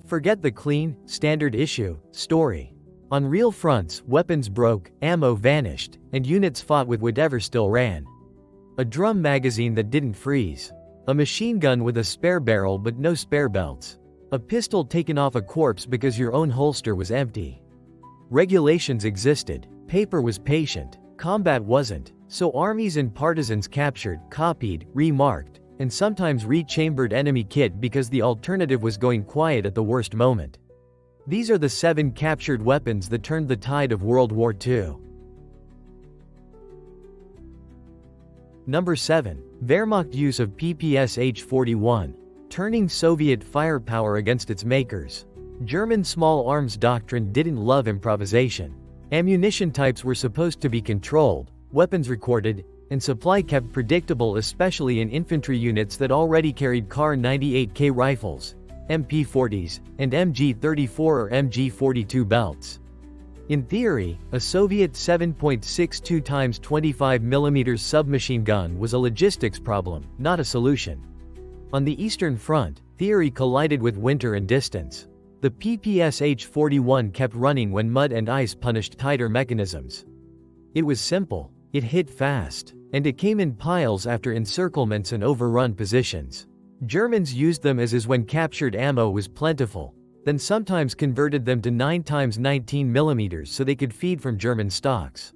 Forget the clean, standard issue story. On real fronts, weapons broke, ammo vanished, and units fought with whatever still ran. A drum magazine that didn't freeze. A machine gun with a spare barrel but no spare belts. A pistol taken off a corpse because your own holster was empty. Regulations existed. Paper was patient. Combat wasn't. So armies and partisans captured, copied, remarked, and sometimes rechambered enemy kit because the alternative was going quiet at the worst moment. These are the 7 captured weapons that turned the tide of World War II. Number 7. Wehrmacht use of PPSH-41. Turning Soviet firepower against its makers. German small arms doctrine didn't love improvisation. Ammunition types were supposed to be controlled, weapons recorded, and supply kept predictable, especially in infantry units that already carried Kar 98K rifles, MP40s, and MG34 or MG42 belts. In theory, a Soviet 7.62 x 25 mm submachine gun was a logistics problem, not a solution. On the Eastern Front, theory collided with winter and distance. The PPSH-41 kept running when mud and ice punished tighter mechanisms. It was simple, it hit fast, and it came in piles after encirclements and overrun positions. Germans used them as is when captured ammo was plentiful, then sometimes converted them to 9 x 19 mm so they could feed from German stocks.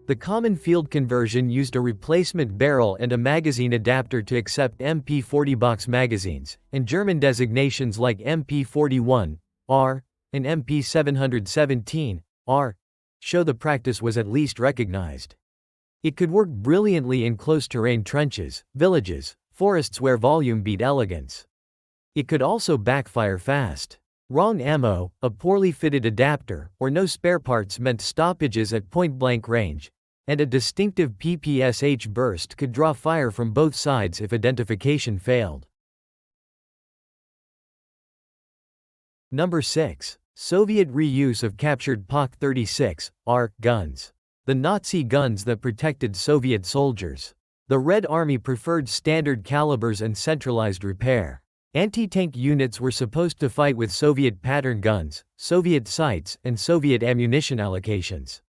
The common field conversion used a replacement barrel and a magazine adapter to accept MP40 box magazines, and German designations like MP41R and MP717R show the practice was at least recognized. It could work brilliantly in close-terrain trenches, villages, forests where volume beat elegance. It could also backfire fast. Wrong ammo, a poorly fitted adapter, or no spare parts meant stoppages at point-blank range, and a distinctive PPSH burst could draw fire from both sides if identification failed. Number 6. Soviet reuse of captured POK-36R guns. The Nazi guns that protected Soviet soldiers. The Red Army preferred standard calibers and centralized repair. Anti-tank units were supposed to fight with Soviet pattern guns, Soviet sights, and Soviet ammunition allocations.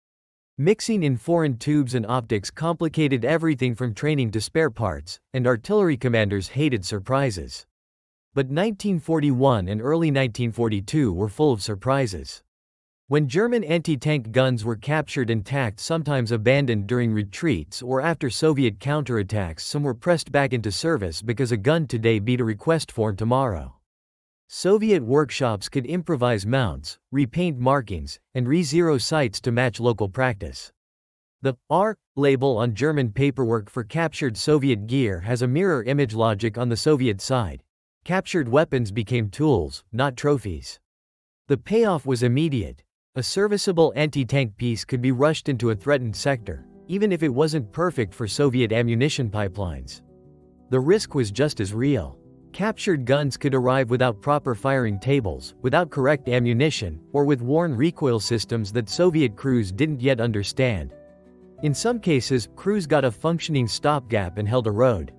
Mixing in foreign tubes and optics complicated everything from training to spare parts, and artillery commanders hated surprises. But 1941 and early 1942 were full of surprises. When German anti-tank guns were captured intact, sometimes abandoned during retreats or after Soviet counterattacks, some were pressed back into service because a gun today beat a request for tomorrow. Soviet workshops could improvise mounts, repaint markings, and re-zero sights to match local practice. The R label on German paperwork for captured Soviet gear has a mirror image logic on the Soviet side. Captured weapons became tools, not trophies. The payoff was immediate. A serviceable anti-tank piece could be rushed into a threatened sector, even if it wasn't perfect for Soviet ammunition pipelines. The risk was just as real. Captured guns could arrive without proper firing tables, without correct ammunition, or with worn recoil systems that Soviet crews didn't yet understand. In some cases, crews got a functioning stopgap and held a road.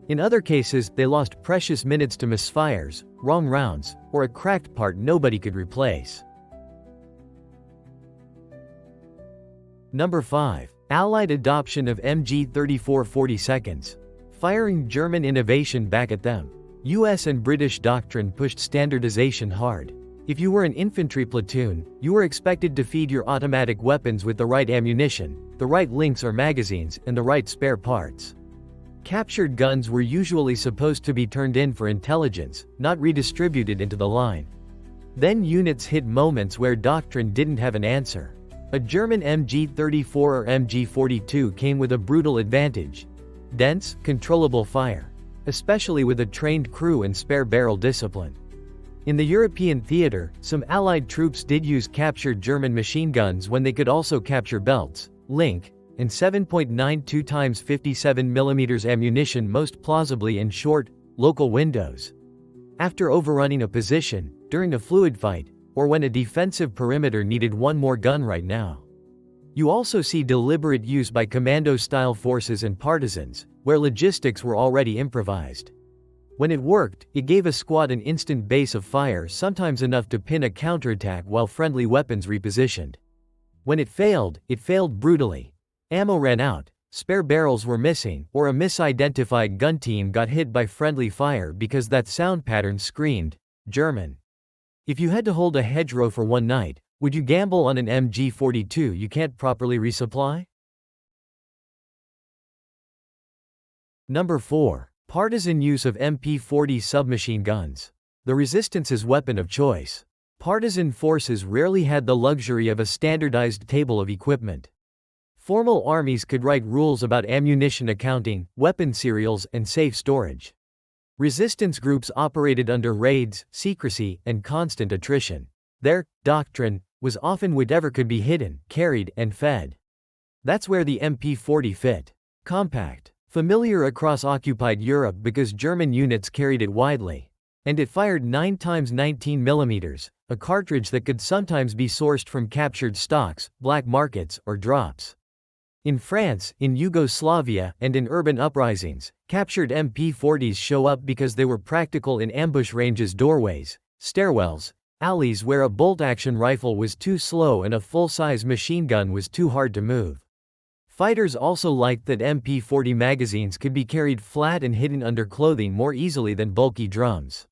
In other cases, they lost precious minutes to misfires, wrong rounds, or a cracked part nobody could replace. Number 5. Allied adoption of MG34 40 seconds. Firing German innovation back at them. US and British doctrine pushed standardization hard. If you were an infantry platoon, you were expected to feed your automatic weapons with the right ammunition, the right links or magazines, and the right spare parts. Captured guns were usually supposed to be turned in for intelligence, not redistributed into the line. Then units hit moments where doctrine didn't have an answer. A German MG34 or MG42 came with a brutal advantage. Dense, controllable fire. Especially with a trained crew and spare barrel discipline. In the European theater, some Allied troops did use captured German machine guns when they could also capture belts, link, and 7.92 x 57 mm ammunition, most plausibly in short, local windows. After overrunning a position, during a fluid fight, or when a defensive perimeter needed one more gun right now. You also see deliberate use by commando-style forces and partisans, where logistics were already improvised. When it worked, it gave a squad an instant base of fire, sometimes enough to pin a counterattack while friendly weapons repositioned. When it failed brutally. Ammo ran out, spare barrels were missing, or a misidentified gun team got hit by friendly fire because that sound pattern screamed German. If you had to hold a hedgerow for one night, would you gamble on an MG42 you can't properly resupply? Number 4. Partisan use of MP40 submachine guns. The Resistance's weapon of choice. Partisan forces rarely had the luxury of a standardized table of equipment. Formal armies could write rules about ammunition accounting, weapon serials, and safe storage. Resistance groups operated under raids, secrecy, and constant attrition. Their doctrine was often whatever could be hidden, carried, and fed. That's where the MP40 fit. Compact. Familiar across occupied Europe because German units carried it widely. And it fired 9 times 19 mm, a cartridge that could sometimes be sourced from captured stocks, black markets, or drops. In France, in Yugoslavia, and in urban uprisings, captured MP40s show up because they were practical in ambush ranges, doorways, stairwells, alleys where a bolt-action rifle was too slow and a full-size machine gun was too hard to move. Fighters also liked that MP40 magazines could be carried flat and hidden under clothing more easily than bulky drums.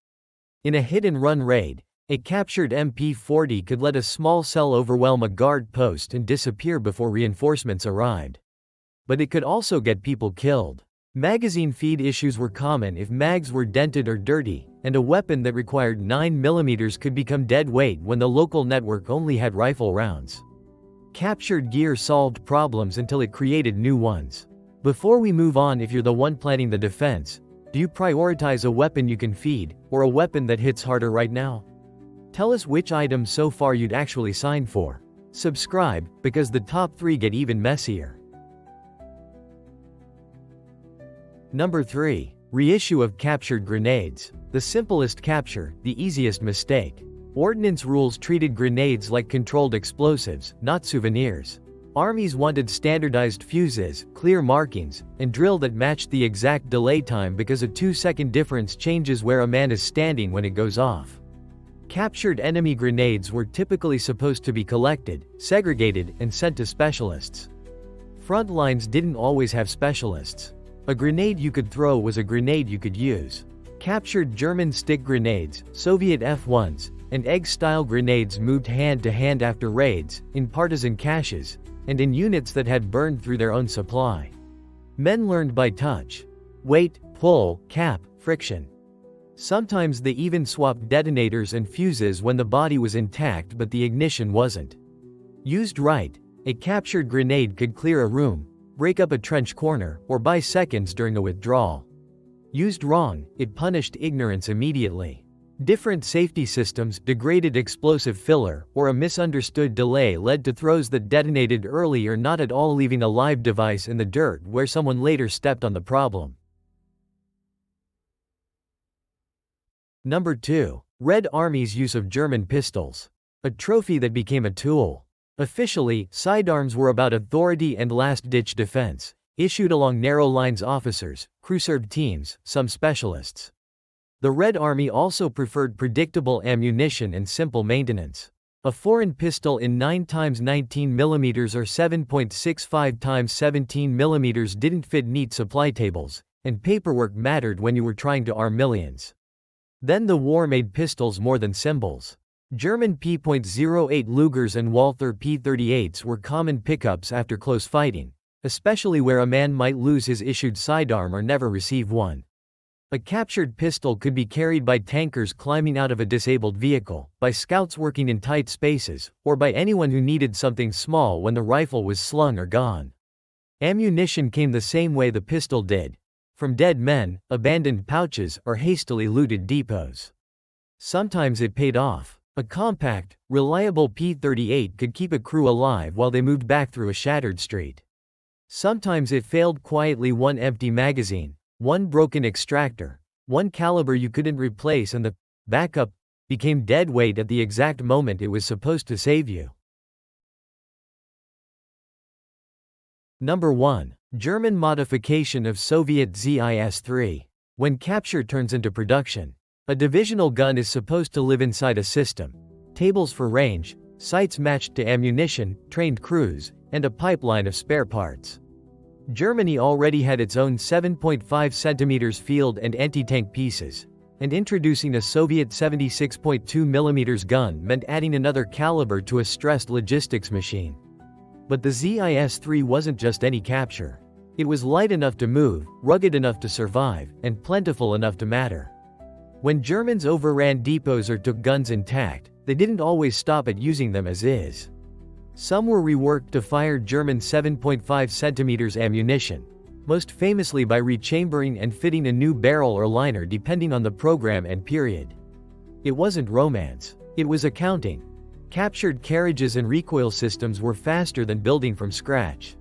In a hit-and-run raid, a captured MP40 could let a small cell overwhelm a guard post and disappear before reinforcements arrived. But it could also get people killed. Magazine feed issues were common if mags were dented or dirty, and a weapon that required 9 mm could become dead weight when the local network only had rifle rounds. Captured gear solved problems until it created new ones. Before we move on, if you're the one planning the defense, do you prioritize a weapon you can feed, or a weapon that hits harder right now? Tell us which item so far you'd actually sign for. Subscribe, because the top 3 get even messier. Number 3. Reissue of captured grenades. The simplest capture, the easiest mistake. Ordnance rules treated grenades like controlled explosives, not souvenirs. Armies wanted standardized fuses, clear markings, and drill that matched the exact delay time because a 2-second difference changes where a man is standing when it goes off. Captured enemy grenades were typically supposed to be collected, segregated, and sent to specialists. Front lines didn't always have specialists. A grenade you could throw was a grenade you could use. Captured German stick grenades, Soviet F1s, and egg-style grenades moved hand to hand after raids, in partisan caches, and in units that had burned through their own supply. Men learned by touch. Weight, pull, cap, friction. Sometimes they even swapped detonators and fuses when the body was intact but the ignition wasn't. Used right, a captured grenade could clear a room, break up a trench corner, or buy seconds during a withdrawal. Used wrong, it punished ignorance immediately. Different safety systems, degraded explosive filler, or a misunderstood delay led to throws that detonated early or not at all, leaving a live device in the dirt where someone later stepped on the problem. Number 2. Red Army's use of German pistols. A trophy that became a tool. Officially, sidearms were about authority and last-ditch defense, issued along narrow lines. Officers, crew-served teams, some specialists. The Red Army also preferred predictable ammunition and simple maintenance. A foreign pistol in 9 x 19 mm or 7.65 x 17 mm didn't fit neat supply tables, and paperwork mattered when you were trying to arm millions. Then the war made pistols more than symbols. German P.08 Lugers and Walther P.38s were common pickups after close fighting, especially where a man might lose his issued sidearm or never receive one. A captured pistol could be carried by tankers climbing out of a disabled vehicle, by scouts working in tight spaces, or by anyone who needed something small when the rifle was slung or gone. Ammunition came the same way the pistol did, from dead men, abandoned pouches, or hastily looted depots. Sometimes it paid off. A compact, reliable P-38 could keep a crew alive while they moved back through a shattered street. Sometimes it failed quietly: one empty magazine, one broken extractor, one caliber you couldn't replace, and the backup became dead weight at the exact moment it was supposed to save you. Number 1. German modification of Soviet ZIS-3. When capture turns into production, a divisional gun is supposed to live inside a system, tables for range, sights matched to ammunition, trained crews, and a pipeline of spare parts. Germany already had its own 7.5 cm field and anti-tank pieces, and introducing a Soviet 76.2 mm gun meant adding another caliber to a stressed logistics machine. But the ZIS-3 wasn't just any capture. It was light enough to move, rugged enough to survive, and plentiful enough to matter. When Germans overran depots or took guns intact, they didn't always stop at using them as is. Some were reworked to fire German 7.5 cm ammunition, most famously by rechambering and fitting a new barrel or liner depending on the program and period. It wasn't romance, it was accounting. Captured carriages and recoil systems were faster than building from scratch.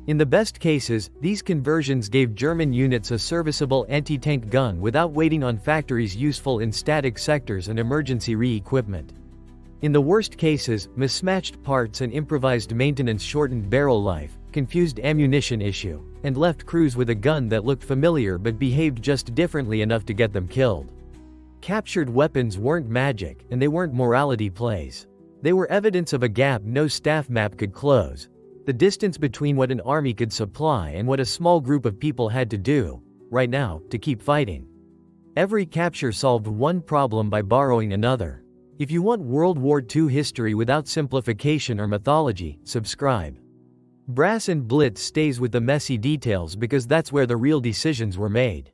In the best cases, these conversions gave German units a serviceable anti-tank gun without waiting on factories useful in static sectors and emergency re-equipment. In the worst cases, mismatched parts and improvised maintenance shortened barrel life, confused ammunition issue, and left crews with a gun that looked familiar but behaved just differently enough to get them killed. Captured weapons weren't magic, and they weren't morality plays. They were evidence of a gap no staff map could close. The distance between what an army could supply and what a small group of people had to do, right now, to keep fighting. Every capture solved one problem by borrowing another. If you want World War II history without simplification or mythology, subscribe. Brass and Blitz stays with the messy details because that's where the real decisions were made.